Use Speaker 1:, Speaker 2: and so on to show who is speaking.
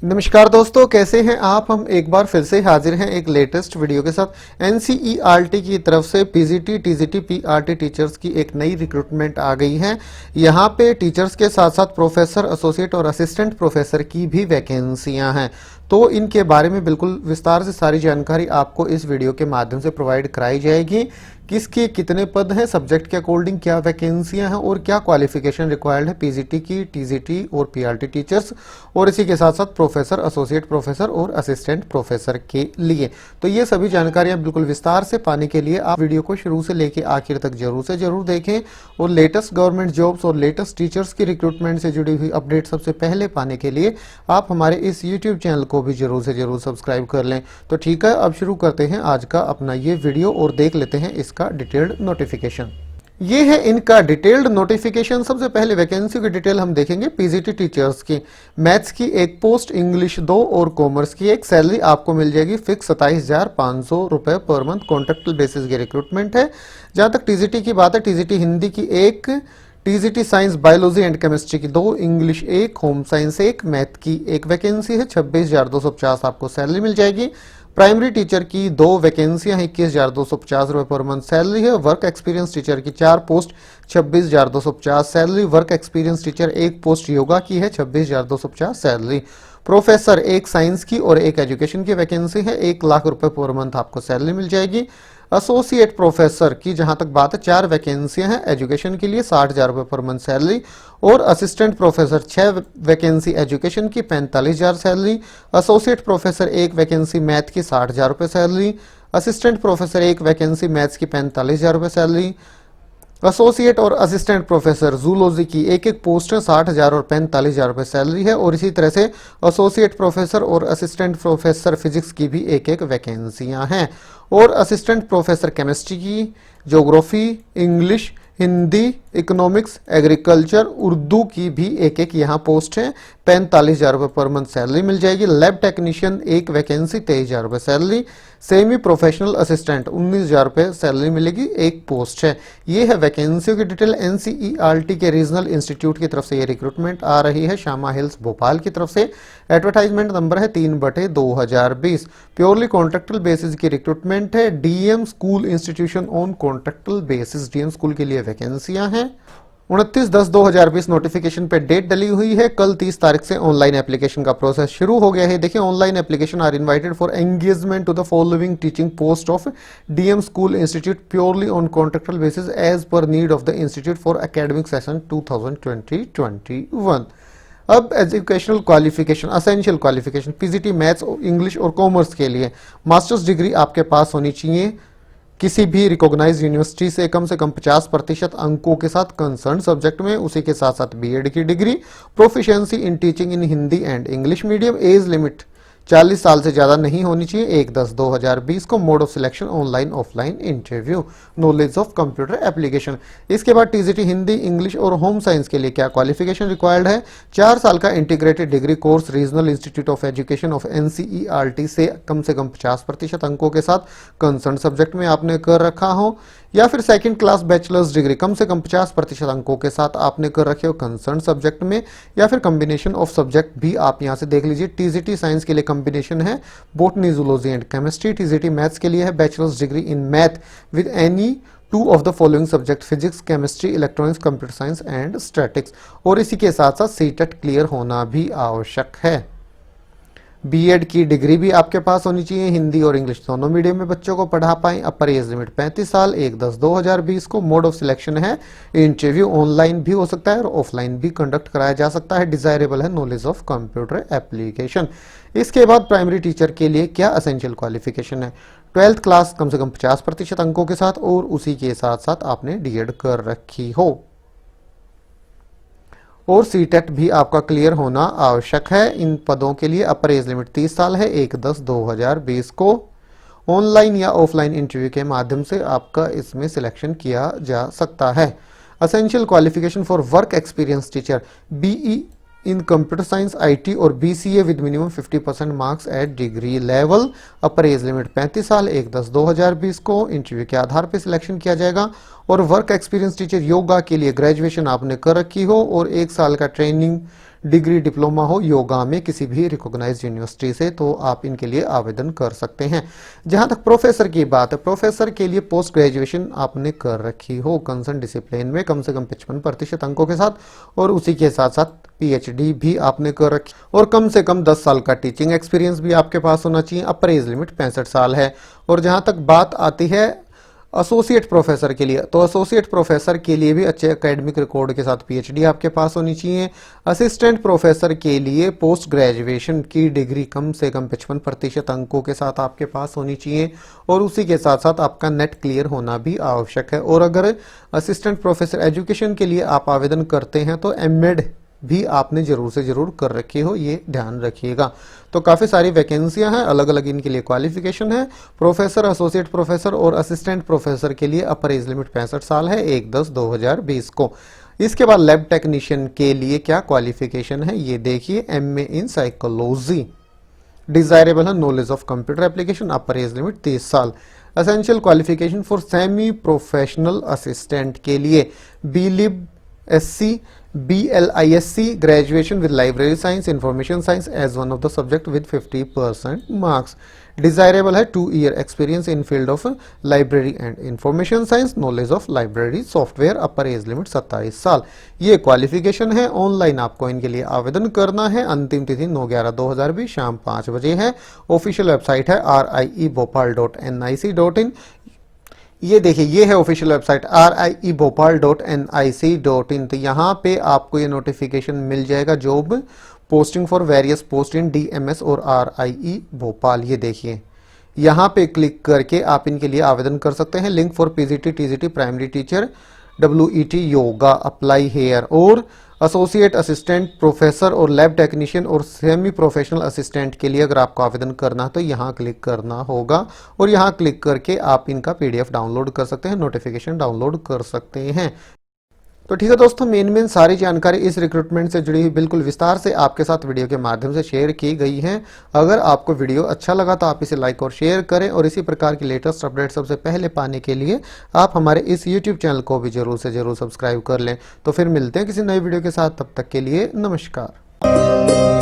Speaker 1: नमस्कार दोस्तों, कैसे हैं आप। हम एक बार फिर से हाजिर हैं एक लेटेस्ट वीडियो के साथ। एनसीईआरटी की तरफ से पीजीटी, टीजीटी, पीआरटी टीचर्स की एक नई रिक्रूटमेंट आ गई है। यहाँ पे टीचर्स के साथ साथ प्रोफेसर, एसोसिएट और असिस्टेंट प्रोफेसर की भी वैकेंसियां हैं। तो इनके बारे में बिल्कुल विस्तार से सारी जानकारी आपको इस वीडियो के माध्यम से प्रोवाइड कराई जाएगी। किसके कितने पद हैं, सब्जेक्ट के अकॉर्डिंग क्या वैकेंसियां हैं और क्या क्वालिफिकेशन रिक्वायर्ड है पीजीटी की, टीजीटी और पीआरटी टीचर्स, और इसी के साथ साथ प्रोफेसर, एसोसिएट प्रोफेसर और असिस्टेंट प्रोफेसर के लिए। तो ये सभी जानकारियां बिल्कुल विस्तार से पाने के लिए आप वीडियो को शुरू से लेकर आखिर तक जरूर से जरूर देखें और लेटेस्ट गवर्नमेंट जॉब्स और लेटेस्ट टीचर्स की रिक्रूटमेंट से जुड़ी हुई अपडेट सबसे पहले पाने के लिए आप हमारे इस यूट्यूब चैनल को भी जरूर से जरूर सब्सक्राइब कर लें। तो ठीक है, अब शुरू करते हैं आज का अपना ये वीडियो और देख लेते हैं इसका डिटेल्ड नोटिफिकेशन। ये है इनका डिटेल्ड नोटिफिकेशन। सबसे पहले वैकेंसी की डिटेल हम देखेंगे। पीजीटी टीचर्स की मैथ्स की एक पोस्ट, इंग्लिश 2 और कॉमर्स की एक। सैलरी आपको मिल जाएगी फिक्स 27,500 रुपए पर मंथ। कॉन्ट्रेक्चुअल बेसिस की रिक्रूटमेंट है। जहां तक टीजीटी की बात है, टीजीटी हिंदी की एक, TGT science, biology and chemistry की 2, इंग्लिश 1, होम साइंस 1, मैथ की एक वैकेंसी है। 26,250 आपको सैलरी मिल जाएगी। प्राइमरी टीचर की 2 वैकेंसियां हैं, 21,250 रुपए पर मंथ सैलरी है। वर्क एक्सपीरियंस टीचर की 4 post, 26,250 salary. Work experience teacher 1 post yoga की है, 26,250 सैलरी। प्रोफेसर एक साइंस की और एक एजुकेशन की वैकेंसी है, 1 लाख रुपए पर मंथ आपको सैलरी मिल जाएगी। एसोसिएट प्रोफेसर की जहां तक बात है, 4 वैकेंसियां हैं एजुकेशन के लिए, 60,000 रुपए पर मंथ सैलरी। और असिस्टेंट प्रोफेसर 6 वैकेंसी एजुकेशन की, 45,000 salary. Associate professor 1 vacancy math की, 60,000 रुपए salary. Assistant professor 1 vacancy maths की, 45,000 रुपए सैलरी। एसोसिएट और असिस्टेंट प्रोफेसर जूलॉजी की एक एक पोस्ट है, 60,000 और 45,000 रुपए सैलरी है। और इसी तरह से एसोसिएट प्रोफेसर और असिस्टेंट प्रोफेसर फिजिक्स की भी एक एक वैकेंसियां हैं। और असिस्टेंट प्रोफेसर केमिस्ट्री की, geography, English, Hindi, economics, agriculture, Urdu की भी एक एक यहाँ पोस्ट है, 45,000 रुपए पर मंथ सैलरी मिल जाएगी। लैब टेक्नीशियन एक वैकेंसी, 23,000 रुपए सैलरी। सेमी प्रोफेशनल असिस्टेंट 19,000 रुपए सैलरी मिलेगी, एक पोस्ट है। ये है वैकेंसियों की डिटेल। एनसीईआरटी के रीजनल इंस्टीट्यूट की तरफ से ये रिक्रूटमेंट आ रही है, श्यामा हिल्स भोपाल की तरफ से। एडवर्टाइजमेंट नंबर है 3/2020। प्योरली कॉन्ट्रेक्चुअल बेसिस की रिक्रूटमेंट है। DM school institution on contractual basis, DM school के लिए वैकेंसियां हैं। 29/10/2020 नोटिफिकेशन पे डेट डली हुई है। कल 30 तारीख से ऑनलाइन एप्लीकेशन का प्रोसेस शुरू हो गया है। देखिए, online application are invited for engagement to the following teaching post of DM school institute purely on contractual basis as per need of the institute for academic session 2020-21। अब educational qualification, essential qualification, PGT maths, English और commerce के लिए masters degree आपके पास होनी चाहिए किसी भी recognise university से कम 50% अंकों के साथ कंसर्न सब्जेक्ट में। उसी के साथ साथ बीएड की degree. Proficiency in teaching in Hindi and English medium. Age limit 40 साल से ज्यादा नहीं होनी चाहिए। 1/10/2020 को। Mode of selection online offline interview. Knowledge of computer application. इसके बाद टीजीटी हिंदी, इंग्लिश और होम साइंस के लिए क्या क्वालिफिकेशन रिक्वायर्ड है। 4 साल का integrated degree course regional institute of education of NCERT से कम 50% अंकों के साथ कंसर्न सब्जेक्ट में आपने कर रखा हो, या फिर सेकंड क्लास बैचलर्स डिग्री कम 50% अंकों के साथ आपने कर रखे हो कंसर्न सब्जेक्ट में, या फिर कॉम्बिनेशन ऑफ सब्जेक्ट भी आप यहां से देख लीजिए। टीजीटी साइंस के लिए कॉम्बिनेशन है botany, zoology and chemistry. TGT maths के लिए है bachelors degree in math with any 2 of the following subject, physics, chemistry, electronics, computer science and statics. और इसी के साथ साथ सीटेट क्लियर होना भी आवश्यक है। बीएड की डिग्री भी आपके पास होनी चाहिए। हिंदी और इंग्लिश दोनों मीडियम में बच्चों को पढ़ा पाएं। अपर एज लिमिट 35 साल। 1/10/2020 को। मोड ऑफ सिलेक्शन है इंटरव्यू, ऑनलाइन भी हो सकता है और ऑफलाइन भी कंडक्ट कराया जा सकता है। डिजायरेबल है नॉलेज ऑफ कंप्यूटर एप्लीकेशन। इसके बाद प्राइमरी टीचर के लिए क्या असेंशियल क्वालिफिकेशन है। 12th क्लास कम 50% अंकों के साथ और उसी के साथ साथ आपने डीएड कर रखी हो। और सीटेट भी आपका क्लियर होना आवश्यक है इन पदों के लिए। अपर एज लिमिट 30 साल है। 1/10/2020 को। ऑनलाइन या ऑफलाइन इंटरव्यू के माध्यम से आपका इसमें सिलेक्शन किया जा सकता है। Essential qualification for work experience teacher, BE in computer science, IT और BCA with minimum 50% marks at degree level. Upper age limit 35 साल। 1/10/2020 को इंटरव्यू के आधार पर सिलेक्शन किया जाएगा। और वर्क एक्सपीरियंस टीचर योगा के लिए ग्रेजुएशन आपने कर रखी हो और 1 साल का डिग्री डिप्लोमा हो योगा में किसी भी रिकॉग्नाइज्ड यूनिवर्सिटी से, तो आप इनके लिए आवेदन कर सकते हैं। जहां तक प्रोफेसर की बात है, प्रोफेसर के लिए पोस्ट ग्रेजुएशन आपने कर रखी हो कंसर्न डिसिप्लिन में कम से कम 55% अंकों के साथ, और उसी के साथ साथ पीएचडी भी आपने कर रखी, और कम से कम 10 साल का टीचिंग एक्सपीरियंस भी आपके पास होना चाहिए। अपर एज लिमिट 65 साल है। और जहां तक बात आती है एसोसिएट प्रोफेसर के लिए, तो एसोसिएट प्रोफेसर के लिए भी अच्छे एकेडमिक रिकॉर्ड के साथ पीएचडी आपके पास होनी चाहिए। असिस्टेंट प्रोफेसर के लिए पोस्ट ग्रेजुएशन की डिग्री कम से कम 55% अंकों के साथ आपके पास होनी चाहिए, और उसी के साथ साथ आपका नेट क्लियर होना भी आवश्यक है। और अगर असिस्टेंट प्रोफेसर एजुकेशन के लिए आप आवेदन करते हैं तो एमएड भी आपने जरूर से जरूर कर रखी हो, ये ध्यान रखिएगा। तो काफ़ी सारी वैकेंसियां हैं, अलग अलग इनके लिए क्वालिफिकेशन है। प्रोफेसर, एसोसिएट प्रोफेसर और असिस्टेंट प्रोफेसर के लिए अपर एज लिमिट 65 साल है 1/10/2020 को। इसके बाद लैब टेक्नीशियन के लिए क्या क्वालिफिकेशन है ये देखिए, एमए इन साइकोलॉजी। डिजायरेबल है knowledge of computer application, upper age limit 30 साल। Essential qualification for semi professional assistant के लिए बीलिब SC, BLISC, graduation with library science, information science as one of the subject with 50% marks. Desirable है 2 year experience in field of library and information science, knowledge of library software, upper age limit 27 साल। ये qualification है। Online आपको इनके लिए आवेदन करना है। अंतिम तिथि 9/11/2020 शाम 5 बजे है। ऑफिशियल वेबसाइट है riebhopal.nic.in। ये देखिए, ये है ऑफिशियल वेबसाइट riebhopal.nic.in। तो यहाँ पे आपको ये नोटिफिकेशन मिल जाएगा, job posting for various post in DMS और RIE भोपाल। ये देखिए, यहाँ पे क्लिक करके आप इनके लिए आवेदन कर सकते हैं। Link for PGT TGT primary teacher WET yoga apply hair, और एसोसिएट असिस्टेंट प्रोफेसर और लैब टेक्नीशियन और सेमी प्रोफेशनल असिस्टेंट के लिए अगर आपको आवेदन करना है तो यहाँ क्लिक करना होगा, और यहाँ क्लिक करके आप इनका PDF डाउनलोड कर सकते हैं, नोटिफिकेशन डाउनलोड कर सकते हैं। तो ठीक है दोस्तों, मेन सारी जानकारी इस रिक्रूटमेंट से जुड़ी हुई बिल्कुल विस्तार से आपके साथ वीडियो के माध्यम से शेयर की गई है। अगर आपको वीडियो अच्छा लगा तो आप इसे लाइक और शेयर करें, और इसी प्रकार की लेटेस्ट अपडेट सबसे पहले पाने के लिए आप हमारे इस YouTube चैनल को भी जरूर से जरूर सब्सक्राइब कर लें। तो फिर मिलते हैं किसी नई वीडियो के साथ, तब तक के लिए नमस्कार।